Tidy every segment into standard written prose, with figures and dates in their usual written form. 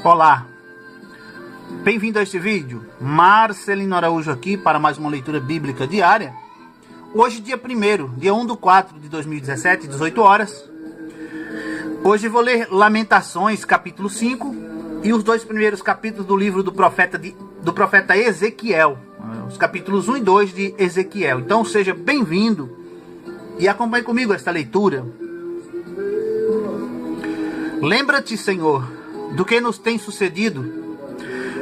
Olá, bem-vindo a este vídeo. Marcelino Araújo aqui para mais uma leitura bíblica diária. Hoje dia 1/4/2017, 18 horas. Hoje vou ler Lamentações capítulo 5 e os 2 primeiros capítulos do livro do profeta Ezequiel, os capítulos 1 e 2 de Ezequiel. Então seja bem-vindo e acompanhe comigo esta leitura. Lembra-te, Senhor, do que nos tem sucedido.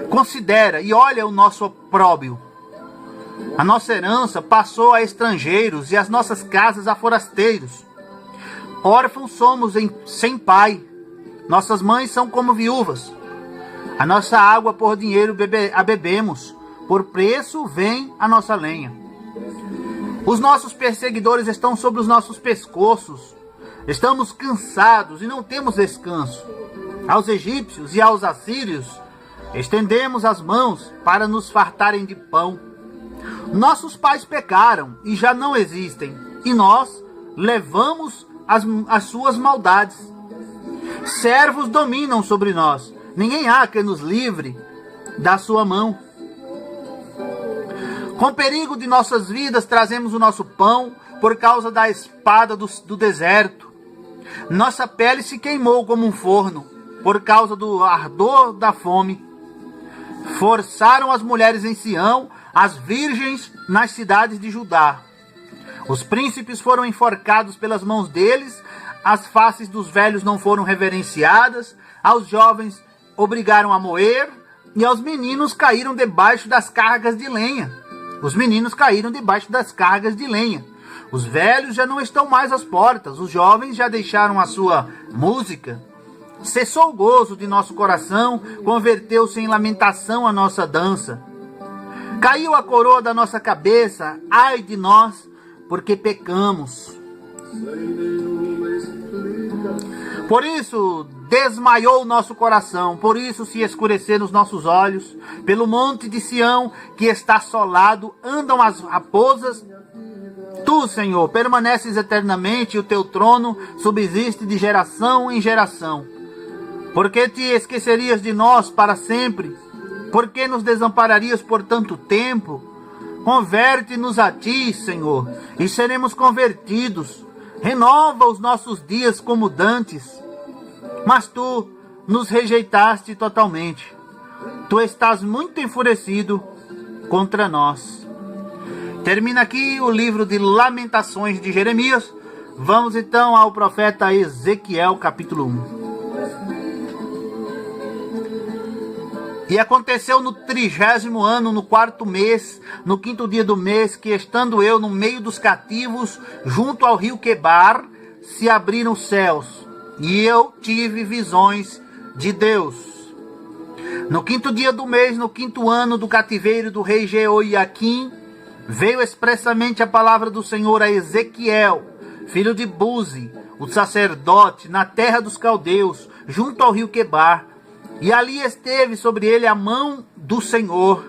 Considera e olha o nosso opróbrio. A nossa herança passou a estrangeiros e as nossas casas a forasteiros. Órfãos somos sem pai. Nossas mães são como viúvas. A nossa água por dinheiro a bebemos. Por preço vem a nossa lenha. Os nossos perseguidores estão sobre os nossos pescoços. Estamos cansados e não temos descanso. Aos egípcios e aos assírios estendemos as mãos para nos fartarem de pão. Nossos pais pecaram e já não existem, e nós levamos as suas maldades. Servos dominam sobre nós, ninguém há que nos livre da sua mão. Com perigo de nossas vidas trazemos o nosso pão por causa da espada do deserto. Nossa pele se queimou como um forno por causa do ardor da fome. Forçaram as mulheres em Sião, as virgens nas cidades de Judá. Os príncipes foram enforcados pelas mãos deles, as faces dos velhos não foram reverenciadas, aos jovens obrigaram a moer, e aos meninos caíram debaixo das cargas de lenha. Os meninos caíram debaixo das cargas de lenha. Os velhos já não estão mais às portas, os jovens já deixaram a sua música. Cessou o gozo de nosso coração, converteu-se em lamentação a nossa dança. Caiu a coroa da nossa cabeça, ai de nós, porque pecamos. Por isso desmaiou o nosso coração, por isso se escureceram os nossos olhos. Pelo monte de Sião, que está assolado, andam as raposas. Tu, Senhor, permaneces eternamente, e o teu trono subsiste de geração em geração. Por que te esquecerias de nós para sempre? Por que nos desampararias por tanto tempo? Converte-nos a ti, Senhor, e seremos convertidos. Renova os nossos dias como dantes. Mas tu nos rejeitaste totalmente. Tu estás muito enfurecido contra nós. Termina aqui o livro de Lamentações de Jeremias. Vamos então ao profeta Ezequiel, capítulo 1. E aconteceu no 30º ano, no 4º mês, no 5º dia do mês, que estando eu no meio dos cativos, junto ao rio Quebar, se abriram os céus, e eu tive visões de Deus. No 5º dia do mês, no 5º ano do cativeiro do rei Jeoiaquim, veio expressamente a palavra do Senhor a Ezequiel, filho de Buzi, o sacerdote, na terra dos caldeus, junto ao rio Quebar. E ali esteve sobre ele a mão do Senhor.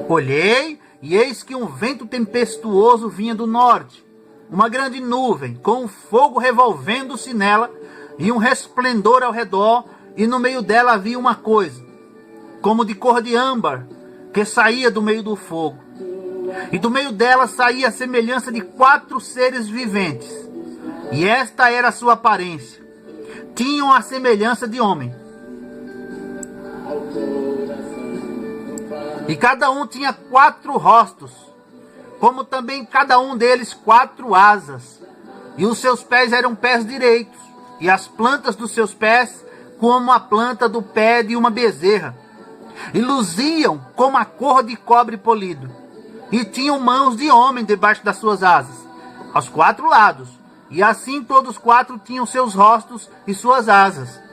Olhei, e eis que um vento tempestuoso vinha do norte, uma grande nuvem, com um fogo revolvendo-se nela, e um resplendor ao redor, e no meio dela havia uma coisa, como de cor de âmbar, que saía do meio do fogo. E do meio dela saía a semelhança de 4 seres viventes, e esta era a sua aparência. Tinham a semelhança de homem. E cada um tinha 4 rostos, como também cada um deles 4 asas. E os seus pés eram pés direitos, e as plantas dos seus pés como a planta do pé de uma bezerra. E luziam como a cor de cobre polido. E tinham mãos de homem debaixo das suas asas, aos 4 lados. E assim todos 4 tinham seus rostos e suas asas.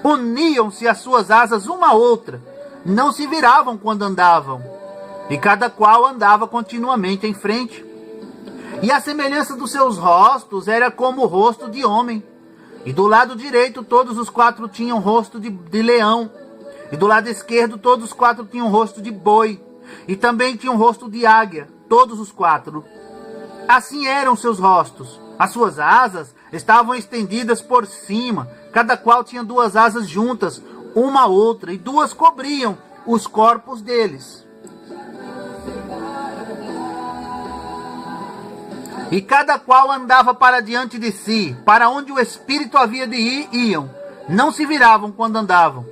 Uniam-se as suas asas uma à outra, não se viravam quando andavam, e cada qual andava continuamente em frente. E a semelhança dos seus rostos era como o rosto de homem. E do lado direito todos os 4 tinham rosto de leão, e do lado esquerdo todos os 4 tinham rosto de boi, e também tinham rosto de águia, todos os 4. Assim eram seus rostos, As suas asas estavam estendidas por cima, cada qual tinha 2 asas juntas, uma a outra, e 2 cobriam os corpos deles. E cada qual andava para diante de si, para onde o Espírito havia de ir, iam. Não se viravam quando andavam.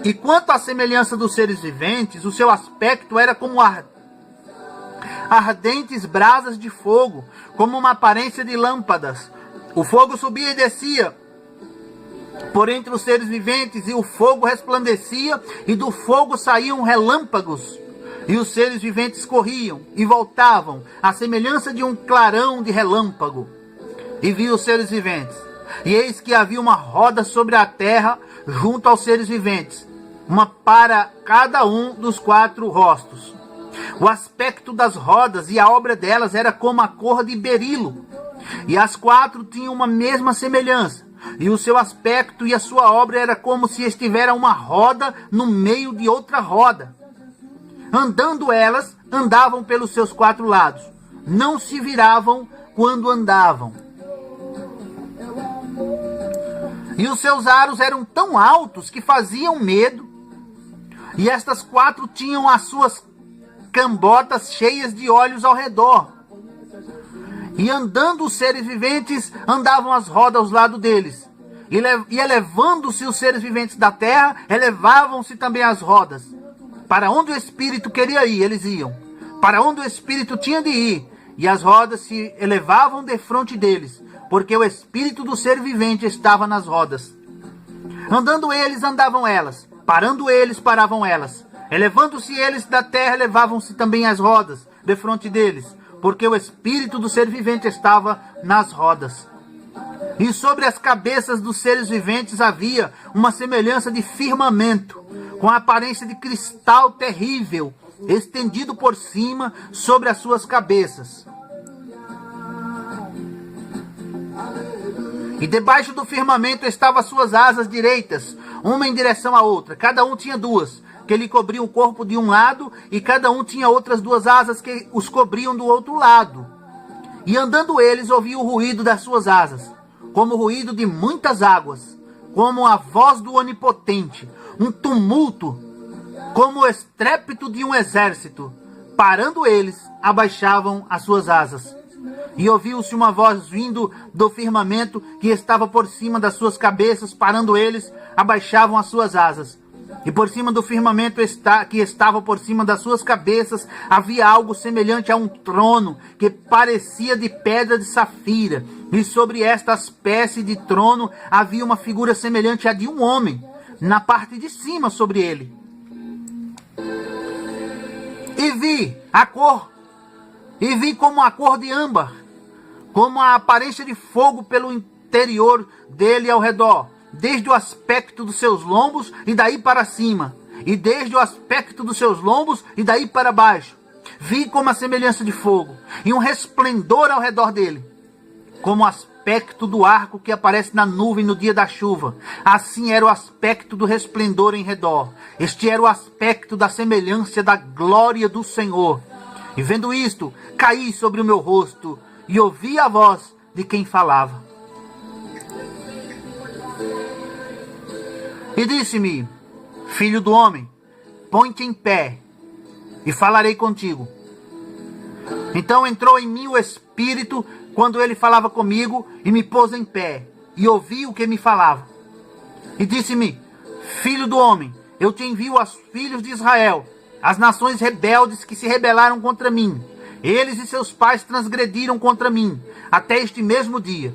E quanto à semelhança dos seres viventes, o seu aspecto era como ardentes brasas de fogo, como uma aparência de lâmpadas. O fogo subia e descia por entre os seres viventes, e o fogo resplandecia, e do fogo saíam relâmpagos. E os seres viventes corriam e voltavam, à semelhança de um clarão de relâmpago. E vi os seres viventes, e eis que havia uma roda sobre a terra, junto aos seres viventes, uma para cada um dos 4 rostos. O aspecto das rodas e a obra delas era como a cor de berilo, e as 4 tinham uma mesma semelhança, e o seu aspecto e a sua obra era como se estivera uma roda no meio de outra roda. Andando elas, andavam pelos seus 4 lados, não se viravam quando andavam. E os seus aros eram tão altos que faziam medo, e estas 4 tinham as suas cambotas cheias de olhos ao redor. E andando os seres viventes, andavam as rodas ao lado deles. E elevando-se os seres viventes da terra, elevavam-se também as rodas. Para onde o Espírito queria ir, eles iam. Para onde o Espírito tinha de ir, e as rodas se elevavam defronte deles, porque o Espírito do ser vivente estava nas rodas. Andando eles, andavam elas. Parando eles, paravam elas. Elevando-se eles da terra, elevavam-se também as rodas defronte deles, porque o Espírito do ser vivente estava nas rodas. E sobre as cabeças dos seres viventes havia uma semelhança de firmamento, com a aparência de cristal terrível, estendido por cima sobre as suas cabeças. E debaixo do firmamento estavam as suas asas direitas, uma em direção à outra. Cada um tinha 2, que lhe cobriam o corpo de um lado, e cada um tinha outras 2 asas que os cobriam do outro lado. E andando eles, ouviam o ruído das suas asas, como o ruído de muitas águas, como a voz do Onipotente, um tumulto, como o estrépito de um exército. Parando eles, abaixavam as suas asas. E ouviu-se uma voz vindo do firmamento que estava por cima das suas cabeças. Parando eles, abaixavam as suas asas. E por cima do firmamento que estava por cima das suas cabeças, havia algo semelhante a um trono, que parecia de pedra de safira. E sobre esta espécie de trono havia uma figura semelhante à de um homem, na parte de cima sobre ele. E vi como a cor de âmbar, como a aparência de fogo pelo interior dele ao redor, desde o aspecto dos seus lombos e daí para cima, e desde o aspecto dos seus lombos e daí para baixo. Vi como a semelhança de fogo, e um resplendor ao redor dele, como o aspecto do arco que aparece na nuvem no dia da chuva. Assim era o aspecto do resplendor em redor. Este era o aspecto da semelhança da glória do Senhor. E vendo isto, caí sobre o meu rosto, e ouvi a voz de quem falava. E disse-me: Filho do homem, põe-te em pé, e falarei contigo. Então entrou em mim o Espírito, quando ele falava comigo, e me pôs em pé, e ouvi o que me falava. E disse-me: Filho do homem, eu te envio aos filhos de Israel, as nações rebeldes que se rebelaram contra mim. Eles e seus pais transgrediram contra mim, até este mesmo dia.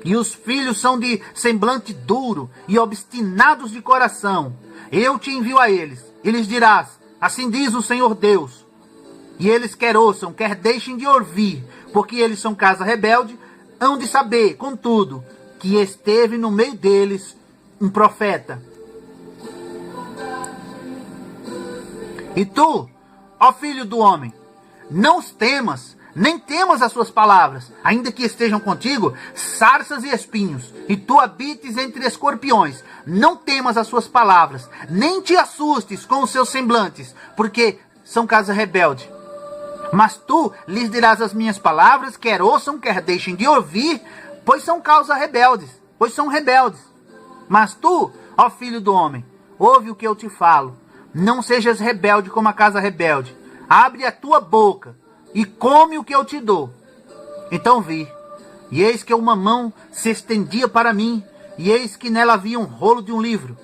E os filhos são de semblante duro e obstinados de coração. Eu te envio a eles, e lhes dirás: assim diz o Senhor Deus. E eles quer ouçam, quer deixem de ouvir, porque eles são casa rebelde, hão de saber, contudo, que esteve no meio deles um profeta. E tu, ó filho do homem, não os temas, nem temas as suas palavras, ainda que estejam contigo sarças e espinhos, e tu habites entre escorpiões. Não temas as suas palavras, nem te assustes com os seus semblantes, porque são casa rebelde. Mas tu lhes dirás as minhas palavras, quer ouçam, quer deixem de ouvir, pois são causa rebeldes, pois são rebeldes. Mas tu, ó filho do homem, ouve o que eu te falo. Não sejas rebelde como a casa rebelde. Abre a tua boca e come o que eu te dou. Então vi, e eis que uma mão se estendia para mim, e eis que nela havia um rolo de um livro.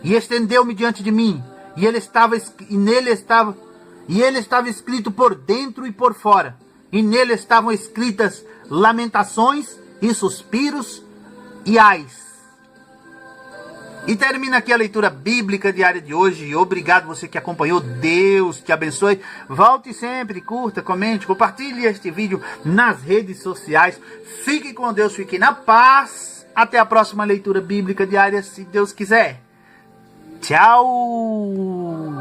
E estendeu-me diante de mim, e ele estava escrito por dentro e por fora. E nele estavam escritas lamentações e suspiros e ais. E termina aqui a leitura bíblica diária de hoje. Obrigado você que acompanhou. Deus te abençoe. Volte sempre, curta, comente, compartilhe este vídeo nas redes sociais. Fique com Deus, fique na paz. Até a próxima leitura bíblica diária, se Deus quiser. Tchau!